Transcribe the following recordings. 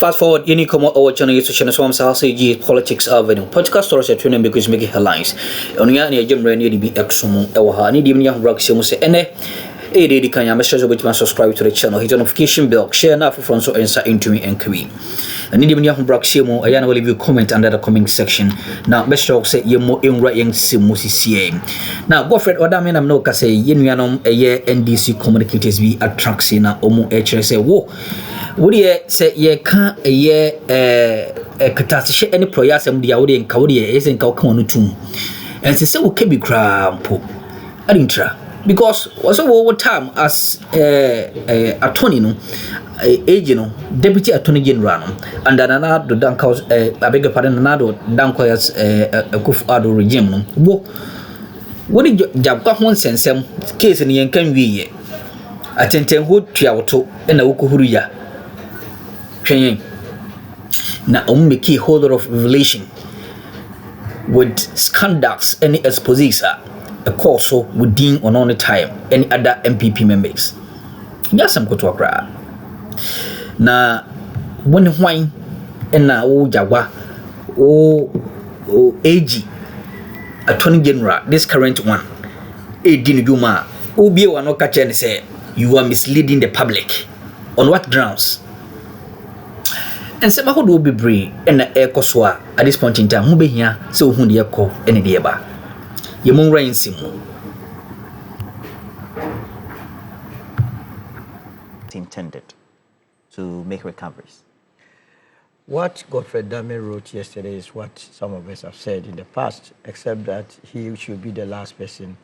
Fast forward, you need come over channel YouTube channel. So I'm saying politics avenue. Podcast stories are trending because making headlines. On your near Jim Rainy be exum. Ewa ni di mnya rock se mo se ene. Di kan ya message obet subscribe to the channel. Hit the notification bell. Share na for so answer into me and queen. Ani di mnya rock se mo ayana will leave you comment under the comment section. Now best talk say ye mo en right yang se mo sisi. Now Godfred Odame na no ka say ye nuanom eye NDC communicators be attract na omo say wo wodi say ye kan eye katashe any proyasem dia wodi nka wodi ese nka ka wonu tum and say wo ke bi kra mpo adintra because also what time as attorney no age no deputy attorney general no and another do danka I beg your pardon another danko as Akuffo Addo regime no wo wodi Jakpa ho nsensem case ni yenkan wiye atenten ho tuawoto na wokohuru ya twen na make a whole lot of revelation with scandals any exposés a course so within on the time any other MPP members just some koto akra na when hwan na o jagwa o AG attorney general this current one Edin Juma obi wa no ka che ne say you are misleading the public on what grounds and say ma hodo bebre na ekoso a at this point in time hu behia say ohun de ekọ ene de eba ye mon ransim intended to make recoveries. What Godfred Dame wrote yesterday is what some of us have said in the past, except that he should be the last person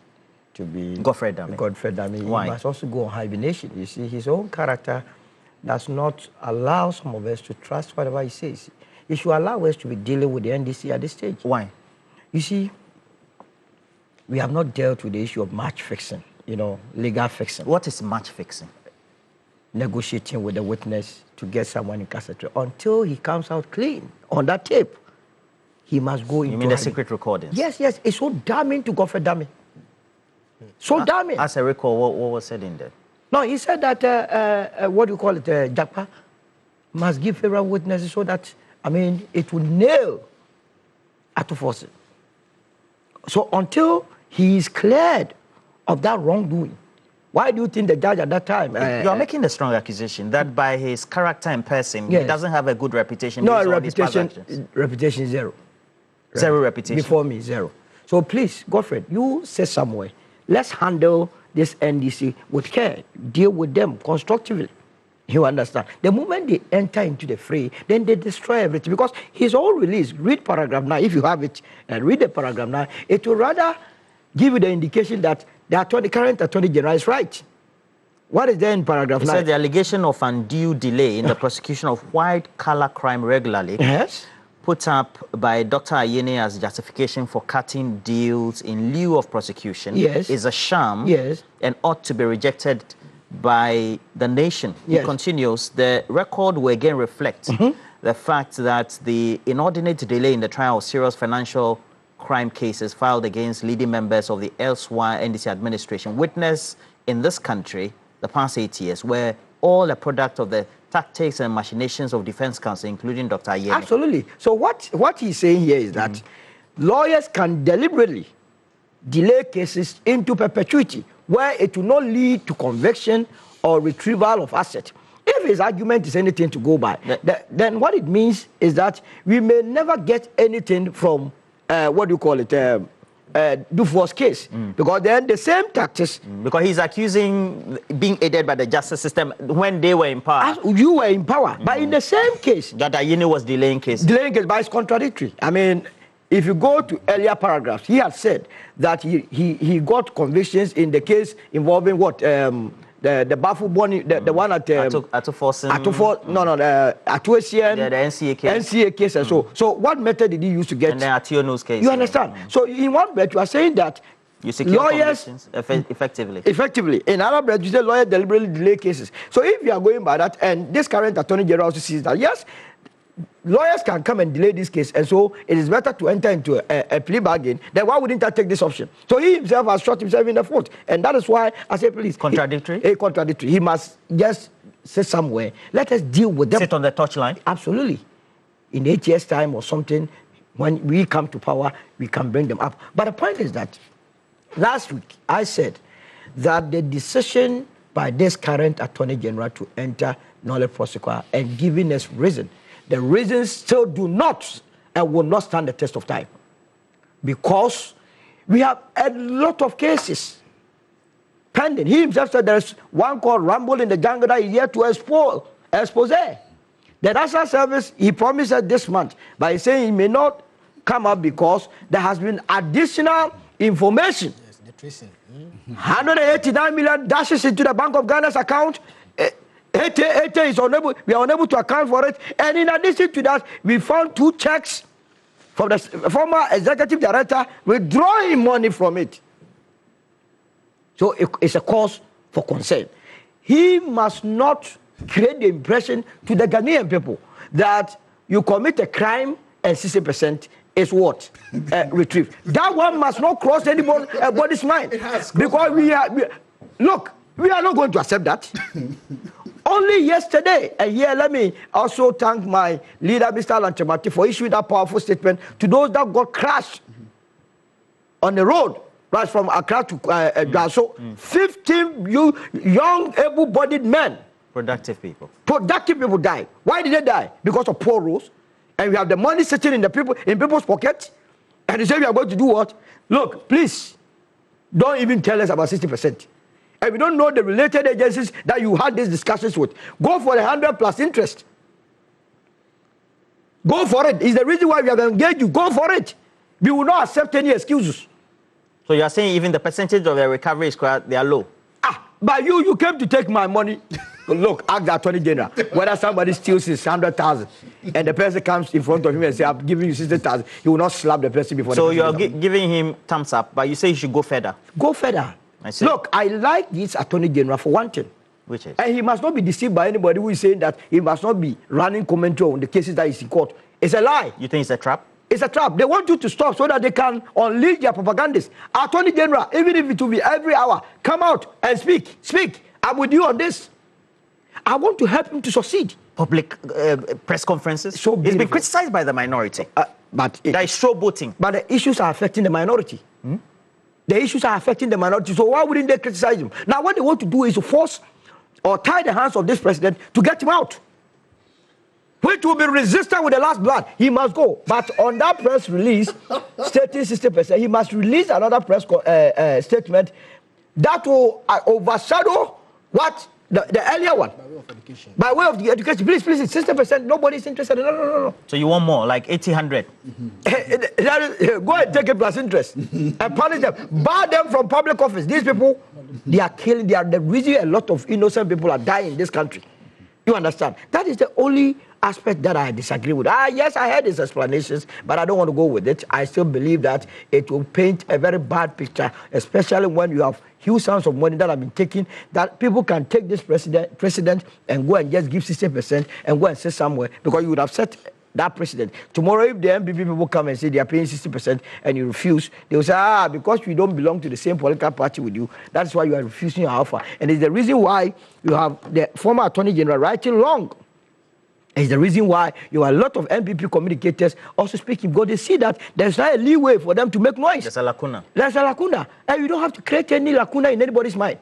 to be Godfred Dame. Godfred Dame. Why? He must also go on hibernation. You see, his own character does not allow some of us to trust whatever he says. He should allow us to be dealing with the NDC at this stage. Why? You see, we have not dealt with the issue of match fixing, legal fixing. What is match fixing? Negotiating with the witness to get someone in custody until he comes out clean on that tape. He must go into. You mean the secret recordings? Yes. It's so damning to Godfred Dame. So damning. As I recall, what was said in there? No, he said that what do you call it? Jakpa must give favorable witnesses so that it will nail Akuffo. So until he is cleared of that wrongdoing. Why do you think the judge at that time... you are making a strong accusation that by his character and person, yes, he doesn't have a good reputation. No, reputation zero. Zero reputation? Before me, zero. So please, Godfred, you say somewhere, let's handle this NDC with care. Deal with them constructively. You understand? The moment they enter into the fray, then they destroy everything. Because his own release, read paragraph 9, if you have it, and read the paragraph 9, it will rather give you the indication that the current Attorney General is right. What is there in paragraph 9? It says the allegation of undue delay in the prosecution of white-collar crime regularly, yes, put up by Dr. Ayene as justification for cutting deals in lieu of prosecution, yes, is a sham, yes, and ought to be rejected by the nation. Yes. He continues, the record will again reflect the fact that the inordinate delay in the trial of serious financial crime cases filed against leading members of the elsewhere NDC administration witness in this country the past 8 years were all a product of the tactics and machinations of defense counsel, including Dr. Ayene. Absolutely. So what he's saying here is that lawyers can deliberately delay cases into perpetuity where it will not lead to conviction or retrieval of assets. If his argument is anything to go by, then what it means is that we may never get anything from what do you call it, Dufour's case. Because then the same tactics... Because he's accusing being aided by the justice system when they were in power. You were in power. But in the same case... That Ayene was delaying cases. Delaying cases, but it's contradictory. If you go to earlier paragraphs, he had said that he got convictions in the case involving what? The Bafu Boni, the one at Atuffo, the NCA case. NCA case and so what method did he use to get? And then Ationo's case. You understand? So in one breath, you are saying that you secure lawyers effectively. Effectively. In another breath, you say lawyers deliberately delay cases. So if you are going by that, and this current Attorney General also sees that, yes, lawyers can come and delay this case, and so it is better to enter into a plea bargain. Then why wouldn't I take this option? So he himself has shot himself in the foot, and that is why I say, please. Contradictory? Contradictory. He must just sit somewhere. Let us deal with them. Sit on the touchline? Absolutely. In 8 years' time or something, when we come to power, we can bring them up. But the point is that last week I said that the decision by this current Attorney General to enter nolle prosequi and giving us reason, the reasons still do not and will not stand the test of time. Because we have a lot of cases pending. He himself said there's one called Rumble in the Jungle that is yet to expose. The National Service, he promised us this month, but he's saying he may not come up because there has been additional information. Yes, the tracing. 189 million dashes into the Bank of Ghana's account. 80 is unable, we are unable to account for it. And in addition to that, we found 2 checks from the former executive director withdrawing money from it. So it's a cause for concern. He must not create the impression to the Ghanaian people that you commit a crime and 60% is what? Retrieved. That one must not cross anybody's mind. Because we are not going to accept that. Only yesterday, and here let me also thank my leader, Mr. Lanchemati, for issuing that powerful statement to those that got crashed on the road, right from Accra to Gaso. 15 young, able-bodied men. Productive people. Productive people died. Why did they die? Because of poor rules. And we have the money sitting in people's pockets. And they say we are going to do what? Look, please, don't even tell us about 60%. And we don't know the related agencies that you had these discussions with. Go for the 100+ interest. Go for it. It's the reason why we have engaged you. Go for it. We will not accept any excuses. So you are saying even the percentage of the recovery is quite, they are low? But you came to take my money. Look, ask the Attorney General whether somebody steals his 100,000 and the person comes in front of him and says, I'm giving you 60,000. He will not slap the person before. So you are giving him thumbs up, but you say he should go further. Go further. Look, I like this Attorney General for one thing. Which is? And he must not be deceived by anybody who is saying that he must not be running commentary on the cases that is in court. It's a lie. You think it's a trap? It's a trap. They want you to stop so that they can unleash their propagandists. Attorney General, even if it will be every hour, come out and speak. Speak. I'm with you on this. I want to help him to succeed. Public press conferences. So it's been criticized by the minority. But that is showboating. But the issues are affecting the minority. The issues are affecting the minority. So why wouldn't they criticize him? Now what they want to do is to force or tie the hands of this president to get him out, which will be resistant with the last blood. He must go. But on that press release, stating 60%, he must release another press statement that will overshadow what the earlier one. By way of education. By way of the education. Please, it's 60%. Nobody's interested. No. So you want more, like 100? Go and take it plus interest and punish them. Bar them from public office. These people, they are killing. They are the reason a lot of innocent people are dying in this country. You understand? That is the only aspect that I disagree with. Yes, I heard his explanations, but I don't want to go with it. I still believe that it will paint a very bad picture, especially when you have huge sums of money that have been taken, that people can take this president and go and just give 60% and go and sit somewhere, because you would have set that precedent. Tomorrow, if the MPP people come and say they are paying 60% and you refuse, they will say, because we don't belong to the same political party with you, that's why you are refusing your offer. And it's the reason why you have the former Attorney General writing long. It's the reason why you have a lot of MPP communicators also speaking, because they see that there's not a leeway for them to make noise. There's a lacuna. There's a lacuna. And you don't have to create any lacuna in anybody's mind.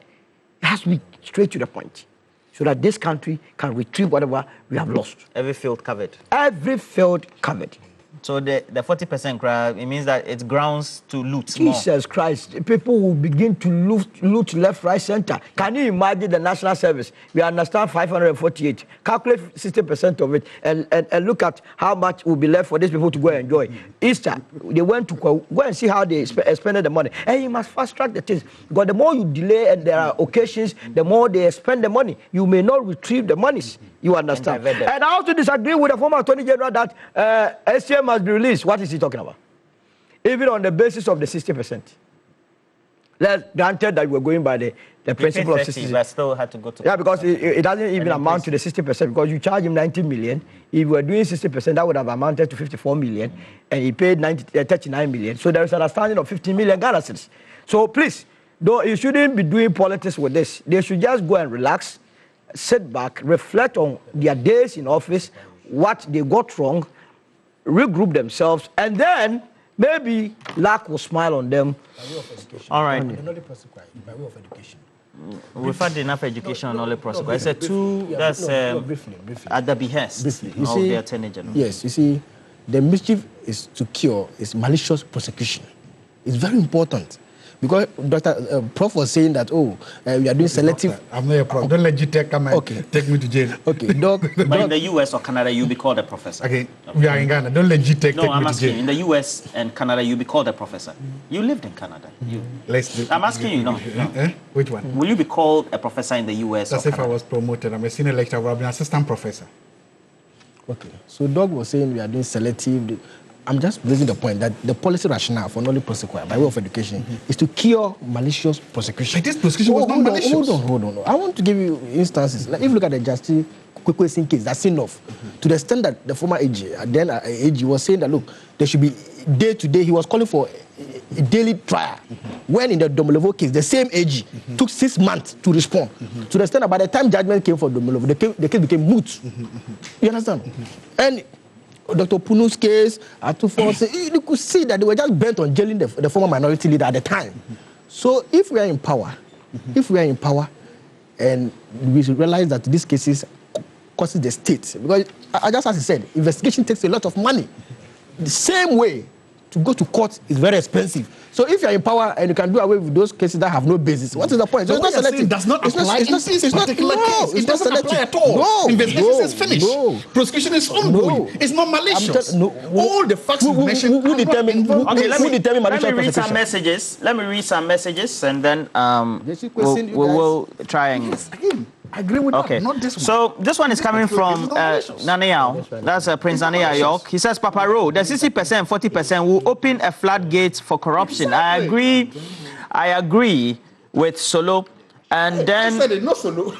It has to be straight to the point, so that this country can retrieve whatever we have lost. Every field covered. Every field covered. So the 40% crowd, it means that it's grounds to loot more. Jesus Christ, people will begin to loot left, right, center. Can you imagine the National Service? We understand 548. Calculate 60% of it and look at how much will be left for these people to go and enjoy. Easter, they went to go and see how they spend the money. And you must fast track the things. Because the more you delay and there are occasions, the more they spend the money. You may not retrieve the monies. You understand? And I also disagree with the former Attorney General that SCM must be released. What is he talking about? Even on the basis of the 60%. Let's granted that we're going by the principle of 60%. But still had to go to because it doesn't even amount to the 60%, because you charge him 90 million. If we were doing 60%, that would have amounted to 54 million, and he paid 39 million. So there is an understanding of 15 million Ghana cedis. So please, though you shouldn't be doing politics with this. They should just go and relax sit back, reflect on their days in office, what they got wrong, regroup themselves, and then maybe luck will smile on them. All right. By way of education. We've had enough education on only prosecute. I said two, that's briefly. at the behest Briefly. of the Attorney General. Yes, you see, the mischief is to cure is malicious prosecution. It's very important. Because Dr. Prof was saying that, we are doing selective. I'm not a prof. Don't let GTech come and take me to jail. Okay, Doc. But in the US or Canada, you'll be called a professor. Okay, we are in Ghana. Don't let GTech take No, I'm me to asking jail. you, in the US and Canada, you'll be called a professor. You lived in Canada. I'm asking you, no. Which one? Will you be called a professor in the US That's or if I Canada? was promoted. I'm a senior lecturer. I'll be an assistant professor. Okay, so Doc was saying we are doing selective. I'm just raising the point that the policy rationale for knowledge prosecution by way of education is to cure malicious prosecution. But this prosecution was not malicious. Hold on. I want to give you instances. Like if you look at the Justice Kwekwe case, that's enough. To the extent that the former AG, then AG was saying that, look, there should be day to day. He was calling for a daily trial. When in the Domolevo case, the same AG took 6 months to respond. To the extent that by the time judgment came for Domolevo, the case became moot. You understand? And Dr. Punu's case, Akuffo, you could see that they were just bent on jailing the former minority leader at the time. So if we are in power, and we realize that these cases cost the state, because just as I said, investigation takes a lot of money. The same way, to go to court is very expensive. So if you are in power and you can do away with those cases that have no basis, what is the point? So it's not selective. Does not apply in this particular case. It doesn't apply at all. No, investigation is finished. No. Prosecution is ongoing. No. It's not malicious. All the facts Who mentioned. let me read some messages and then we'll try and... Again, I agree with that, not this one. So this one is coming from Nana. That's Prince Nana Yǎiļ. He says, Papa Ro, the 60%, 40% will open a floodgate for corruption. Exactly. I agree with Solo. And then... I said it, not Solo.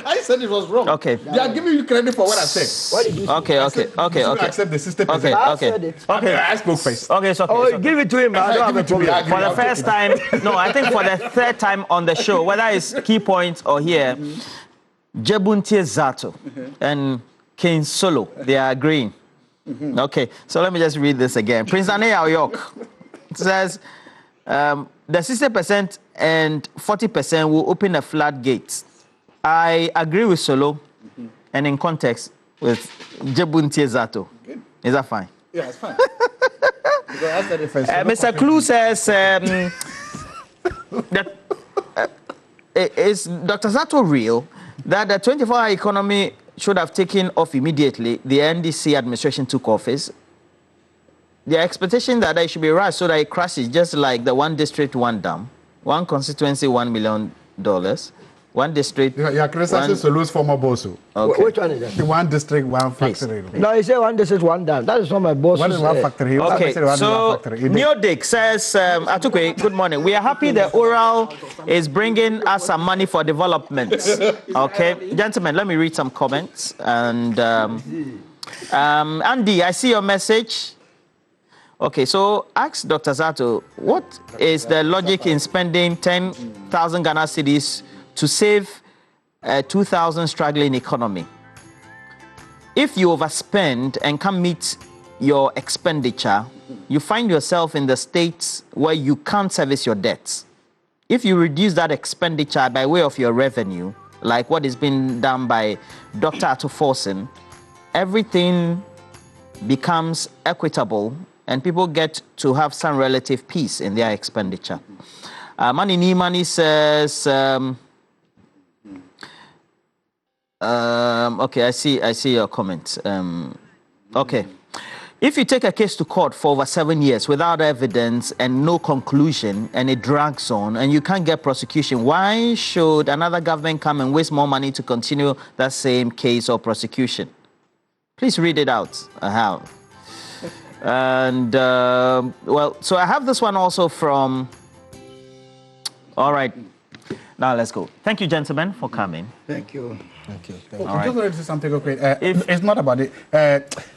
I said it was wrong. Okay. They are giving you credit for what I said. What did you say? Okay. Accept the system. Okay. I spoke first. Okay, it's okay. Give it to him. I don't have a problem. For the first time, no, I think for the third time on the show, whether it's key points or here, Jebuntie Zato and King Solo, they are agreeing. Okay, so let me just read this again. Prince Anea York says the 60% and 40% will open the floodgates. I agree with Solo and in context with Jebuntie Zato. Good. Is that fine? Yeah, it's fine. Mr. Clue says is Dr. Zato real that the 24-hour economy should have taken off immediately? The NDC administration took office. The expectation that it should be right so that it crashes, just like the one district, one dam, one constituency, $1 million, one district. You are criticizing Solo's former boss. Okay. Which one is that? The one district, one factory. No, he said one district, one dam. That is not my boss. One is one factory. Okay, so Neodic says, Atukwe, good morning. We are happy the oral is bringing us some money for development. Okay, gentlemen, let me read some comments. And Andy, I see your message. Okay, so ask Dr. Zato, what is the logic in spending 10,000 Ghana cedis to save a 2,000 struggling economy? If you overspend and can't meet your expenditure, you find yourself in the state where you can't service your debts. If you reduce that expenditure by way of your revenue, like what is being done by Dr. Akuffo, everything becomes equitable and people get to have some relative peace in their expenditure. Mani Nimani says, okay, I see your comment. Okay. If you take a case to court for over 7 years without evidence and no conclusion, and it drags on, and you can't get prosecution, why should another government come and waste more money to continue that same case or prosecution? Please read it out. I have. And, well, so I have this one also from... All right. Now let's go. Thank you, gentlemen, for coming. Thank you. Thank you. I just wanted to say something quick. It's not about it.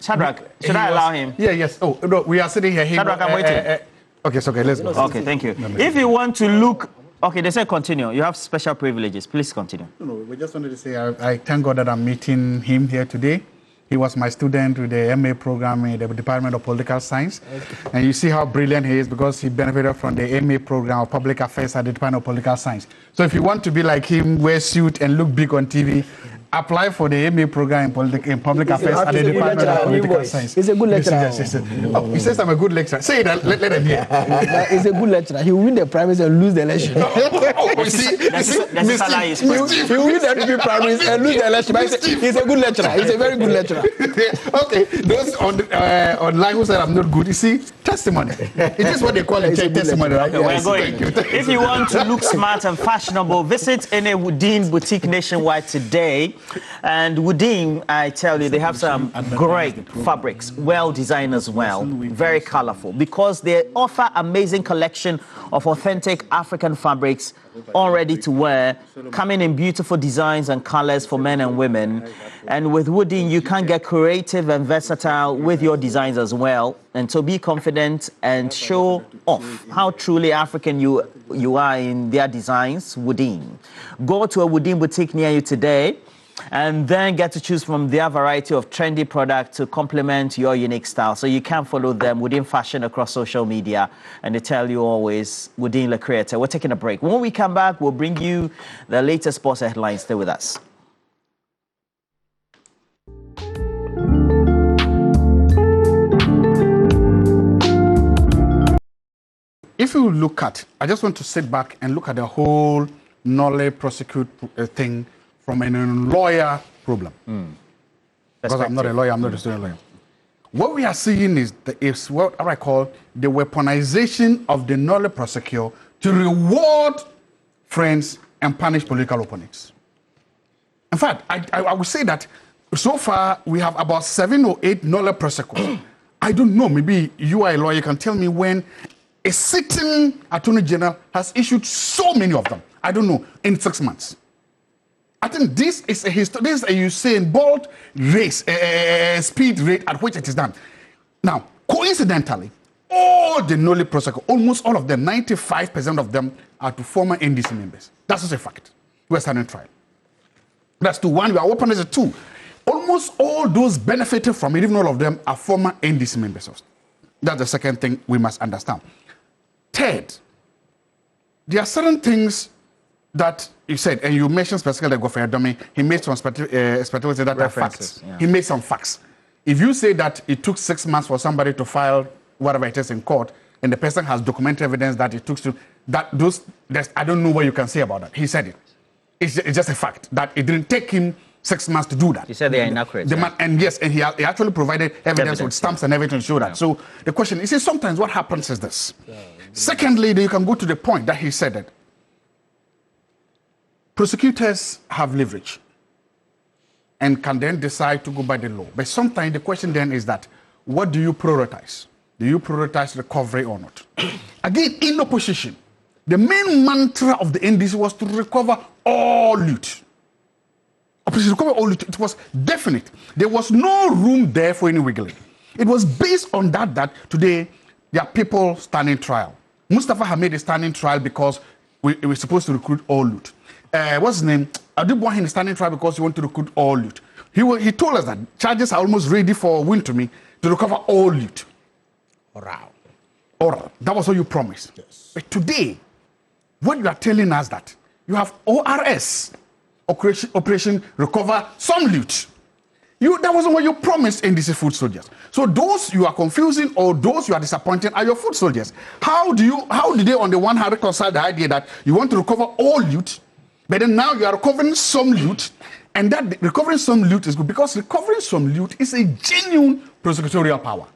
Shadrach, should I allow him? Yeah, yes. Oh, no, we are sitting here. Shadrach, I'm waiting. Okay, so okay, let's go. Okay, thank you. If you want to look Okay, they say continue. You have special privileges. Please continue. No, we just wanted to say I thank God that I'm meeting him here today. He was my student with the MA program in the Department of Political Science. Okay. And you see how brilliant he is because he benefited from the MA program of Public Affairs at the Department of Political Science. So if you want to be like him, wear suit and look big on TV, apply for the MA program in Public Affairs at the Department of Political Science. He's a good lecturer. Oh, he says I'm a good lecturer. Say that, let him hear. He's a good lecturer. He will win the primaries and lose the election. You see, he will win the DP primaries and lose the election. He's a good lecturer. He's a very good lecturer. Okay, those online who said I'm not good, you see, testimony. It is what they call it, testimony, right? Okay, we're going. If you want to look smart and fashionable, visit any Woodin boutique nationwide today. And Woodin, I tell you, they have some great fabrics, well designed as well, very colorful, because they offer amazing collection of authentic African fabrics, all ready to wear, coming in beautiful designs and colors for men and women. And with Woodin, you can get creative and versatile with your designs as well. And to be confident and show off how truly African you are in their designs, Woodin. Go to a Woodin boutique near you today, and then get to choose from their variety of trendy products to complement your unique style. So you can follow them within fashion across social media, and they tell you always within Le Creator. We're taking a break. When we come back, we'll bring you the latest sports headlines. Stay with us. If you look at, I just want to sit back and look at the whole knowledge prosecute thing from a lawyer problem. Because I'm not a lawyer, I'm not a student lawyer. What we are seeing is what I call the weaponization of the knowledge prosecutor to reward friends and punish political opponents. In fact, I would say that so far we have about 7 or 8 knowledge prosecutors. I don't know, maybe you are a lawyer, you can tell me when a sitting attorney general has issued so many of them. I don't know, in 6 months. I think this is a Usain Bolt race, speed rate at which it is done. Now, coincidentally, all the knowledge prosecutors, almost all of them, 95% of them are to former NDC members. That's just a fact. We're standing trial. That's 2. 1, we are open as a 2. Almost all those benefited from it, even all of them, are former NDC members. That's the second thing we must understand. Third, there are certain things that you said, and you mentioned specifically Addo, he made some speculation that are facts. Yeah. He made some facts. If you say that it took 6 months for somebody to file whatever it is in court, and the person has documented evidence that it took to, I don't know what you can say about that. He said it. It's just a fact that it didn't take him 6 months to do that. He said they are inaccurate. And yes, and he actually provided evidence with stamps and everything to show that. Yeah. So the question is, sometimes what happens is this. Secondly, you can go to the point that he said that prosecutors have leverage and can then decide to go by the law. But sometimes the question then is that, what do you prioritize? Do you prioritize recovery or not? Again, in opposition, the main mantra of the NDC was to recover all loot. Recover all loot. It was definite. There was no room there for any wiggling. It was based on that today there are people standing trial. Mustafa Hamid is standing trial because we were supposed to recruit all loot. What's his name? Addo is standing trial because he wanted to recruit all loot. He told us that charges are almost ready for Wintumi to recover all loot. Oral. That was what you promised. Yes. But today, what you are telling us that you have ORS, Operation Recover Some Loot. That wasn't what you promised in these food soldiers. So those you are confusing or those you are disappointing are your food soldiers. How do they on the one hand reconcile the idea that you want to recover all loot, but then now you are recovering some loot, and that recovering some loot is good because recovering some loot is a genuine prosecutorial power.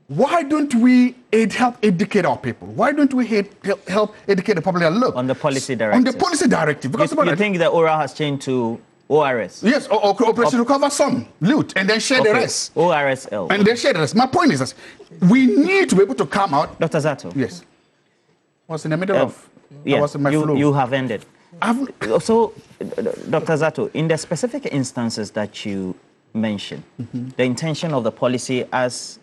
Why don't we help educate our people? Why don't we help educate the public? Look, on the policy directive. On the policy directive. Because you think the oral has changed to ORS? Yes, Operation Recover Some Loot and then share the rest. ORSL. And then share the rest. My point is this. We need to be able to come out. Dr. Zato. Yes. I was in the middle of... Yeah, was in my flow. You have ended. So, Dr. Zato, in the specific instances that you mentioned, the intention of the policy as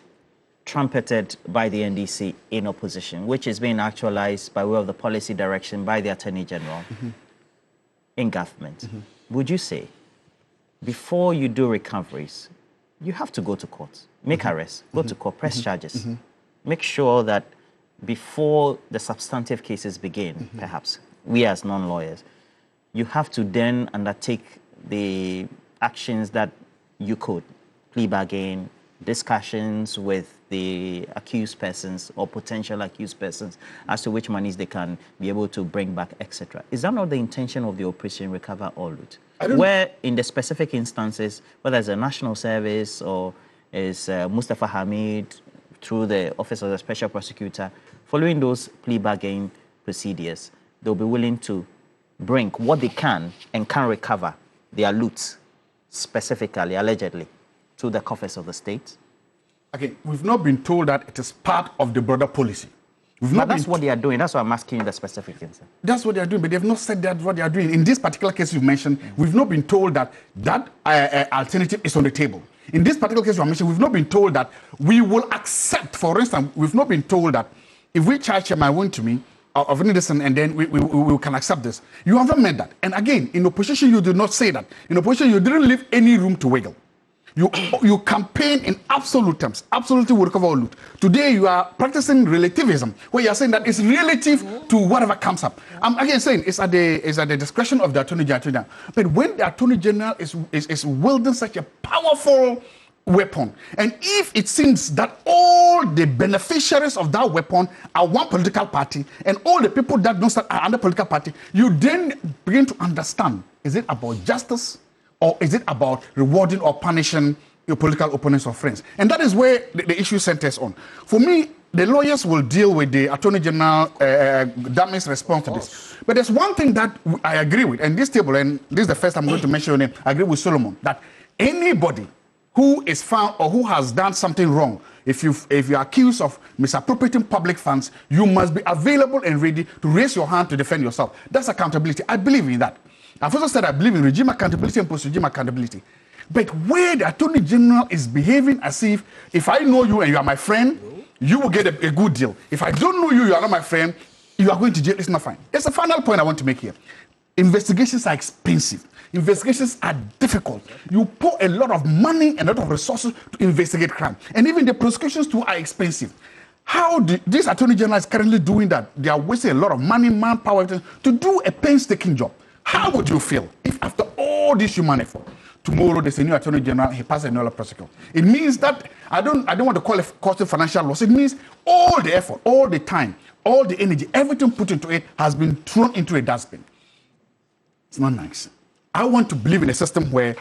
trumpeted by the NDC in opposition, which is being actualized by way of the policy direction by the Attorney General in government. Would you say, before you do recoveries, you have to go to court, make arrests, go to court, press charges, make sure that before the substantive cases begin, perhaps, we as non-lawyers, you have to then undertake the actions that you could, plea bargain, discussions with the accused persons or potential accused persons as to which monies they can be able to bring back, etc. Is that not the intention of the Operation Recover All Route? Where in the specific instances, whether it's a national service or is Mustafa Hamid through the Office of the Special Prosecutor, following those plea bargain procedures, they'll be willing to bring what they can and can recover, their loot, specifically, allegedly, to the coffers of the state? Okay, we've not been told that it is part of the broader policy. But that's what they are doing. That's why I'm asking you the specific things. That's what they are doing, but they've not said that what they are doing. In this particular case you've mentioned, we've not been told that that alternative is on the table. In this particular case you mentioned, we've not been told that we will accept, for instance, we've not been told that if we charge him, I went to me, of innocent, and then we can accept this. You haven't meant that. And again, in opposition, you did not say that. In opposition, you didn't leave any room to wiggle. You campaign in absolute terms. Absolutely will recover all loot. Today, you are practicing relativism, where you are saying that it's relative to whatever comes up. I'm again saying it's at the discretion of the Attorney General. But when the Attorney General is wielding such a powerful weapon, and if it seems that all the beneficiaries of that weapon are one political party, and all the people that don't start are under political party, you then begin to understand: is it about justice, or is it about rewarding or punishing your political opponents or friends? And that is where the issue centers on. For me, the lawyers will deal with the Attorney General Dame's response to this. But there's one thing that I agree with, and this table, and this is the first I'm going to mention your name, I agree with Solomon, that anybody who is found or who has done something wrong, if you're accused of misappropriating public funds, you must be available and ready to raise your hand to defend yourself. That's accountability. I believe in that. I've also said I believe in regime accountability and post-regime accountability. But where the Attorney General is behaving as if I know you and you are my friend, you will get a good deal. If I don't know you, you are not my friend, you are going to jail, it's not fine. There's a final point I want to make here. Investigations are expensive. Investigations are difficult. You pour a lot of money and a lot of resources to investigate crime. And even the prosecutions too are expensive. How this Attorney General is currently doing that? They are wasting a lot of money, manpower to do a painstaking job. How would you feel if after all this human effort, tomorrow there's a new Attorney General, he passes another prosecutor? It means that, I don't want to call it costing financial loss. It means all the effort, all the time, all the energy, everything put into it has been thrown into a dustbin. It's not nice. I want to believe in a system where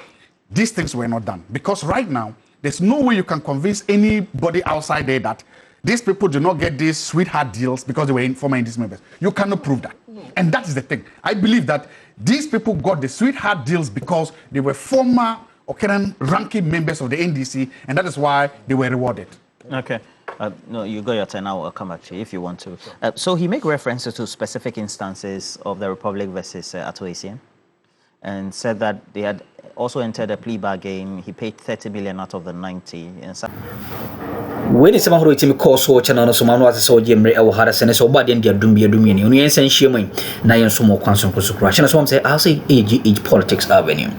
these things were not done. Because right now, there's no way you can convince anybody outside there that these people do not get these sweetheart deals because they were former NDC members. You cannot prove that. And that is the thing. I believe that these people got the sweetheart deals because they were former or current ranking members of the NDC, and that is why they were rewarded. Okay. No, you got your turn now. I'll come back to you if you want to. So he made references to specific instances of the Republic versus Atoisian, and said that they had also entered a plea bargain. He paid 30 million out of the 90. When it's about to cause so channel, so man was so Jimmy or Harrison, so bad in the Dumia, and Shimmy, Nayan Sumo Quantum Crush. And so I'm saying, I'll say age politics avenue.